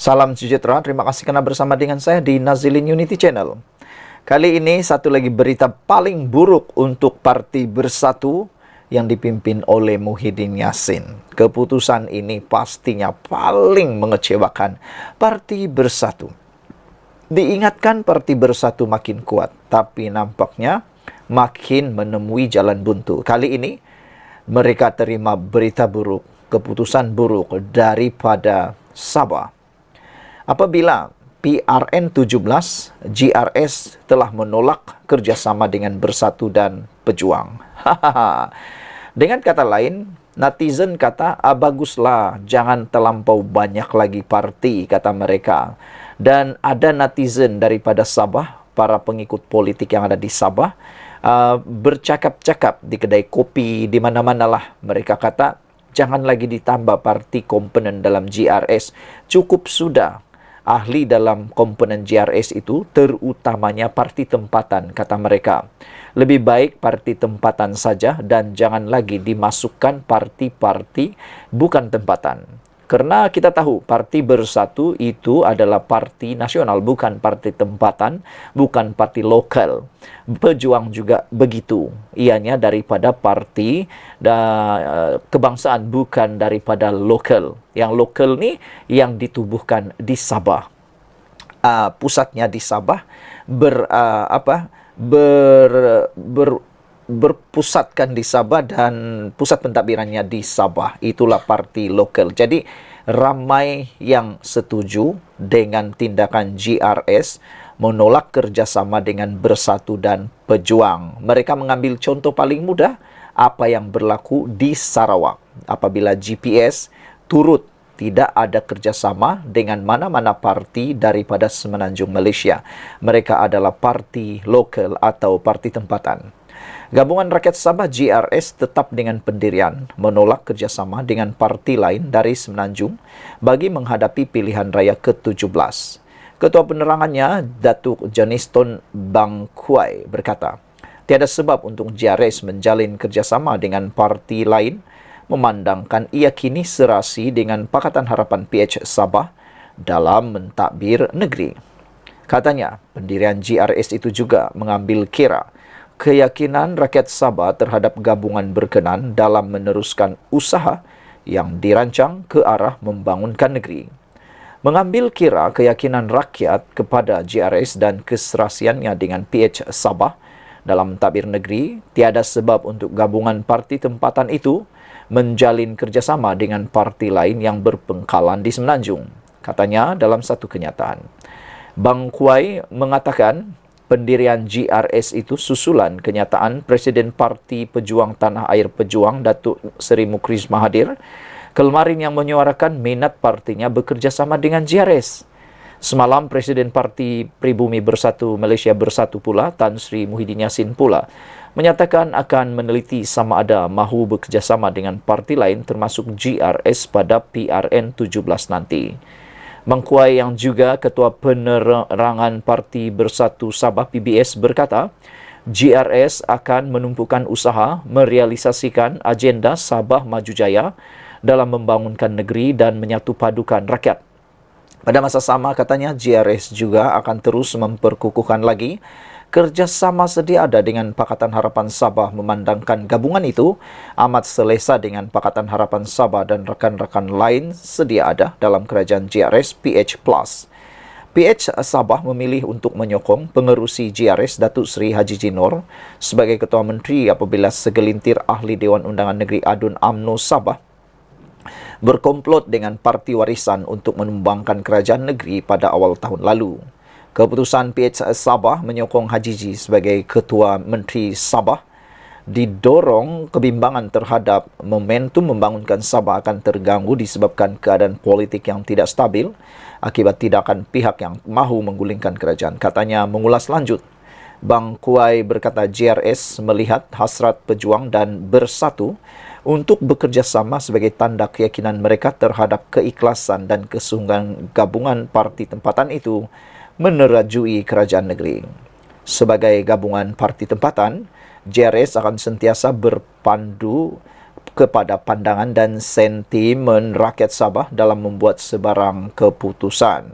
Salam sejahtera, terima kasih karena bersama dengan saya di Nazilin Unity Channel. Kali ini satu lagi berita paling buruk untuk Parti Bersatu yang dipimpin oleh Muhyiddin Yassin. Keputusan ini pastinya paling mengecewakan Parti Bersatu. Diingatkan Parti Bersatu makin kuat, tapi nampaknya makin menemui jalan buntu. Kali ini mereka terima berita buruk, keputusan buruk daripada Sabah. Apabila PRN 17, GRS telah menolak kerjasama dengan Bersatu dan Pejuang. Dengan kata lain, netizen kata, baguslah, jangan terlampau banyak lagi parti, kata mereka. Dan ada netizen daripada Sabah, para pengikut politik yang ada di Sabah, bercakap-cakap di kedai kopi, di mana-mana lah. Mereka kata, jangan lagi ditambah parti komponen dalam GRS, cukup sudah. Ahli dalam komponen GRS itu terutamanya parti tempatan, kata mereka. Lebih baik parti tempatan saja dan jangan lagi dimasukkan parti-parti bukan tempatan. Karena kita tahu Parti Bersatu itu adalah parti nasional, bukan parti tempatan, bukan parti lokal. Pejuang juga begitu. Ianya daripada parti kebangsaan, bukan daripada lokal. Yang lokal ni yang ditubuhkan di Sabah. Pusatnya di Sabah, berpusatkan di Sabah dan pusat pentadbirannya di Sabah. Itulah parti lokal. Jadi ramai yang setuju dengan tindakan GRS menolak kerjasama dengan Bersatu dan Pejuang. Mereka mengambil contoh paling mudah apa yang berlaku di Sarawak. Apabila GPS turut tidak ada kerjasama dengan mana-mana parti daripada Semenanjung Malaysia. Mereka adalah parti lokal atau parti tempatan. Gabungan Rakyat Sabah GRS tetap dengan pendirian menolak kerjasama dengan parti lain dari Semenanjung bagi menghadapi pilihan raya ke-17. Ketua penerangannya, Datuk Janiston Bangkuai berkata, tiada sebab untuk GRS menjalin kerjasama dengan parti lain memandangkan ia kini serasi dengan Pakatan Harapan PH Sabah dalam mentadbir negeri. Katanya, pendirian GRS itu juga mengambil kira keyakinan rakyat Sabah terhadap gabungan berkenan dalam meneruskan usaha yang dirancang ke arah membangunkan negeri. Mengambil kira keyakinan rakyat kepada GRS dan keserasiannya dengan PH Sabah dalam mentadbir negeri, tiada sebab untuk gabungan parti tempatan itu menjalin kerjasama dengan parti lain yang berpengkalan di Semenanjung, katanya dalam satu kenyataan. Bang Kuai mengatakan pendirian GRS itu susulan kenyataan Presiden Parti Pejuang Tanah Air Pejuang Datuk Seri Mukriz Mahathir kemarin yang menyuarakan minat partinya bekerjasama dengan GRS. Semalam Presiden Parti Pribumi Bersatu Malaysia Bersatu pula, Tan Sri Muhyiddin Yassin pula, menyatakan akan meneliti sama ada mahu bekerjasama dengan parti lain termasuk GRS pada PRN 17 nanti. Bang Kuai yang juga Ketua Penerangan Parti Bersatu Sabah PBS berkata, GRS akan menumpukan usaha merealisasikan agenda Sabah Maju Jaya dalam membangunkan negeri dan menyatu padukan rakyat. Pada masa sama, katanya GRS juga akan terus memperkukuhkan lagi kerjasama sedia ada dengan Pakatan Harapan Sabah, memandangkan gabungan itu amat selesa dengan Pakatan Harapan Sabah dan rakan-rakan lain sedia ada dalam kerajaan GRS PH+. PH Sabah memilih untuk menyokong pengerusi GRS Datuk Seri Haji Jinor sebagai Ketua Menteri apabila segelintir ahli Dewan Undangan Negeri Adun UMNO Sabah berkomplot dengan Parti Warisan untuk menumbangkan kerajaan negeri pada awal tahun lalu. Keputusan PH Sabah menyokong Haji Ji sebagai Ketua Menteri Sabah didorong kebimbangan terhadap momentum membangunkan Sabah akan terganggu disebabkan keadaan politik yang tidak stabil akibat tindakan pihak yang mahu menggulingkan kerajaan. Katanya mengulas lanjut, Bang Kuai berkata GRS melihat hasrat Pejuang dan Bersatu untuk bekerjasama sebagai tanda keyakinan mereka terhadap keikhlasan dan kesungguhan gabungan parti tempatan itu menerajui kerajaan negeri. Sebagai gabungan parti tempatan, GRS akan sentiasa berpandu kepada pandangan dan sentimen rakyat Sabah dalam membuat sebarang keputusan.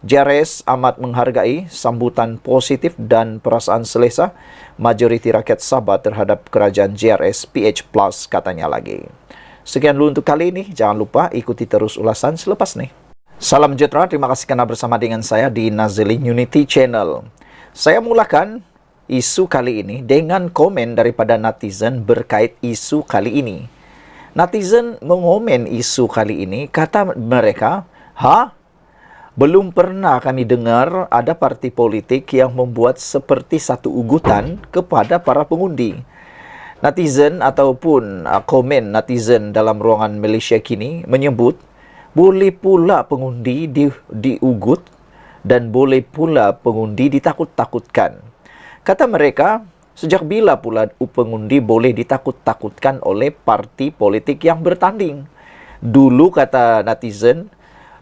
JRS amat menghargai sambutan positif dan perasaan selesa majoriti rakyat Sabah terhadap kerajaan JRS PH Plus, katanya lagi. Sekian dulu untuk kali ini. Jangan lupa ikuti terus ulasan selepas ini. Salam sejahtera, terima kasih kerana bersama dengan saya di Nazilin Unity Channel. Saya mulakan isu kali ini dengan komen daripada netizen berkait isu kali ini. Netizen mengomen isu kali ini, kata mereka, belum pernah kami dengar ada parti politik yang membuat seperti satu ugutan kepada para pengundi. Netizen ataupun komen netizen dalam ruangan Malaysia kini menyebut, boleh pula pengundi diugut dan boleh pula pengundi ditakut-takutkan. Kata mereka, sejak bila pula pengundi boleh ditakut-takutkan oleh parti politik yang bertanding? Dulu, kata netizen,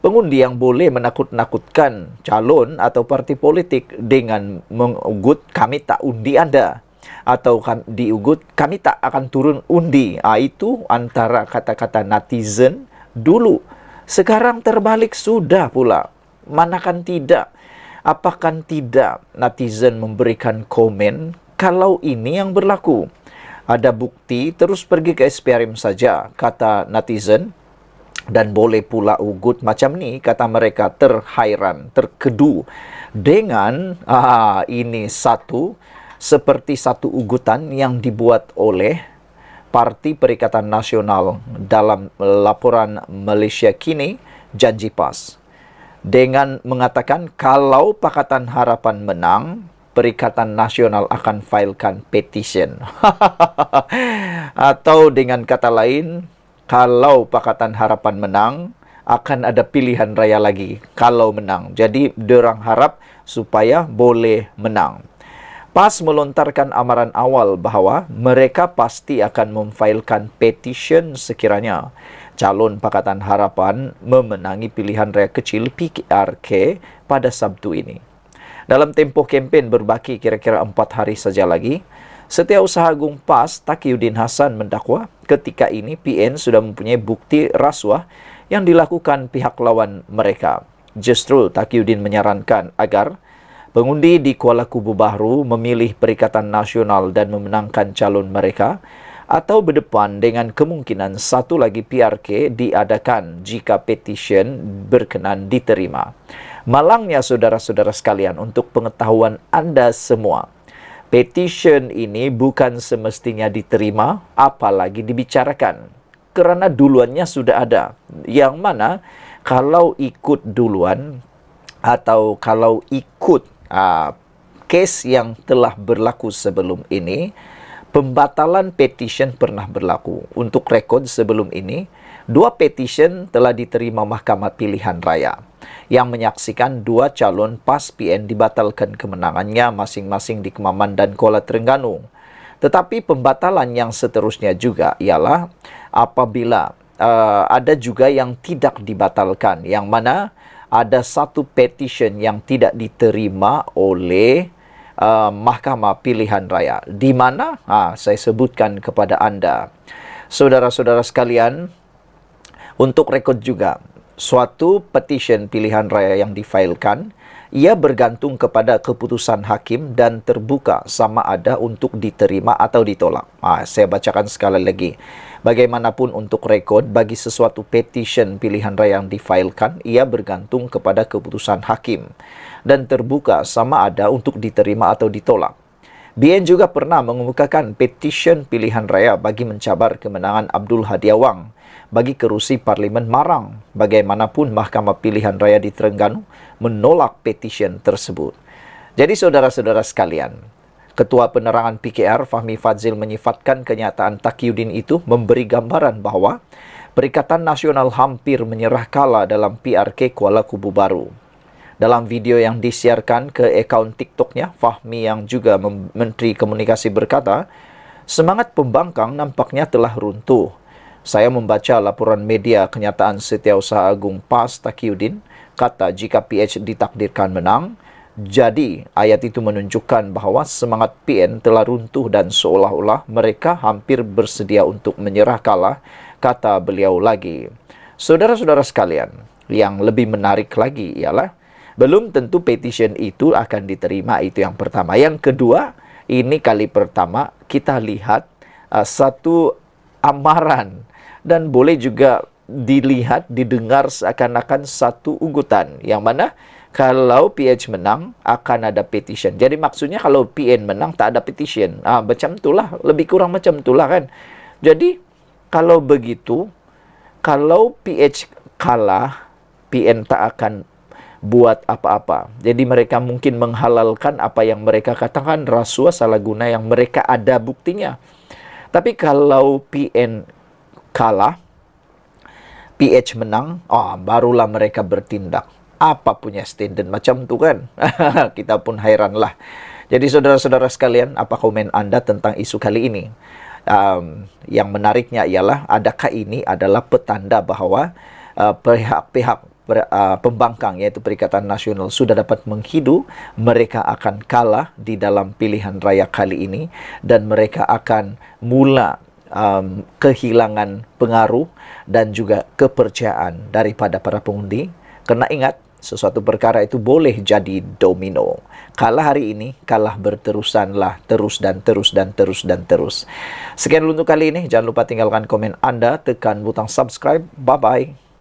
pengundi yang boleh menakut-nakutkan calon atau parti politik dengan mengugut, kami tak undi anda. Atau diugut, kami tak akan turun undi. Itu antara kata-kata netizen dulu. Sekarang terbalik sudah pula. Manakan tidak? Apakah tidak netizen memberikan komen kalau ini yang berlaku? Ada bukti, terus pergi ke SPRM saja, kata netizen. Dan boleh pula ugut macam ni, kata mereka, terhairan, terkedu dengan ini seperti satu ugutan yang dibuat oleh Parti Perikatan Nasional dalam laporan Malaysia kini, Janji PAS. Dengan mengatakan kalau Pakatan Harapan menang, Perikatan Nasional akan filekan petition. Atau dengan kata lain, kalau Pakatan Harapan menang, akan ada pilihan raya lagi kalau menang. Jadi, diorang harap supaya boleh menang. PAS melontarkan amaran awal bahawa mereka pasti akan memfilekan petition sekiranya calon Pakatan Harapan memenangi pilihan raya kecil PRK pada Sabtu ini. Dalam tempoh kempen berbaki kira-kira 4 hari saja lagi, Setiausaha Agung PAS Taqiyuddin Hassan mendakwa ketika ini PN sudah mempunyai bukti rasuah yang dilakukan pihak lawan mereka. Justru Taqiyuddin menyarankan agar pengundi di Kuala Kubu Bahru memilih Perikatan Nasional dan memenangkan calon mereka, atau berdepan dengan kemungkinan satu lagi PRK diadakan jika petition berkenan diterima. Malangnya saudara-saudara sekalian, untuk pengetahuan anda semua, petition ini bukan semestinya diterima apalagi dibicarakan. Kerana duluannya sudah ada. Yang mana kalau ikut duluan atau kalau ikut kes yang telah berlaku sebelum ini, pembatalan petition pernah berlaku. Untuk rekod sebelum ini, 2 petition telah diterima Mahkamah Pilihan Raya yang menyaksikan 2 calon PAS PN dibatalkan kemenangannya masing-masing di Kemaman dan Kuala Terengganu. Tetapi pembatalan yang seterusnya juga ialah apabila ada juga yang tidak dibatalkan, yang mana ada satu petition yang tidak diterima oleh Mahkamah Pilihan Raya. Di mana? Saya sebutkan kepada anda. Saudara-saudara sekalian, untuk rekod juga, suatu petition pilihan raya yang difailkan, ia bergantung kepada keputusan hakim dan terbuka sama ada untuk diterima atau ditolak. Saya bacakan sekali lagi. Bagaimanapun untuk rekod, bagi sesuatu petition pilihan raya yang difailkan, ia bergantung kepada keputusan hakim dan terbuka sama ada untuk diterima atau ditolak. BN juga pernah mengemukakan petition pilihan raya bagi mencabar kemenangan Abdul Hadi Awang bagi kerusi Parlimen Marang. Bagaimanapun Mahkamah Pilihan Raya di Terengganu menolak petition tersebut. Jadi saudara-saudara sekalian, Ketua Penerangan PKR Fahmi Fadzil menyifatkan kenyataan Taqiyuddin itu memberi gambaran bahawa Perikatan Nasional hampir menyerah kalah dalam PRK Kuala Kubu Bahru. Dalam video yang disiarkan ke akaun TikToknya, Fahmi yang juga Menteri Komunikasi berkata, semangat pembangkang nampaknya telah runtuh. Saya membaca laporan media kenyataan Setiausaha Agung PAS Taqiyuddin, kata jika PH ditakdirkan menang, Jadi, ayat itu menunjukkan bahawa semangat PN telah runtuh dan seolah-olah mereka hampir bersedia untuk menyerah kalah, kata beliau lagi. Saudara-saudara sekalian, yang lebih menarik lagi ialah belum tentu petition itu akan diterima, itu yang pertama. Yang kedua, ini kali pertama kita lihat satu amaran dan boleh juga dilihat, didengar seakan-akan satu ugutan yang mana kalau PH menang akan ada petition. Jadi maksudnya kalau PN menang tak ada petition. Macam itulah, lebih kurang macam itulah kan. Jadi kalau begitu, kalau PH kalah, PN tak akan buat apa-apa. Jadi mereka mungkin menghalalkan apa yang mereka katakan rasuah salah guna yang mereka ada buktinya. Tapi kalau PN kalah, PH menang, barulah mereka bertindak. Apa punya standard macam tu kan? Kita pun hairanlah. Jadi saudara-saudara sekalian, apa komen anda tentang isu kali ini? Yang menariknya ialah, adakah ini adalah petanda bahawa pihak-pihak pembangkang iaitu Perikatan Nasional sudah dapat menghidu mereka akan kalah di dalam pilihan raya kali ini dan mereka akan mula kehilangan pengaruh dan juga kepercayaan daripada para pengundi. Kerana ingat, sesuatu perkara itu boleh jadi domino. Kalah hari ini, kalah berterusanlah, terus dan terus dan terus dan terus. Sekian untuk kali ini. Jangan lupa tinggalkan komen anda, tekan butang subscribe. Bye-bye.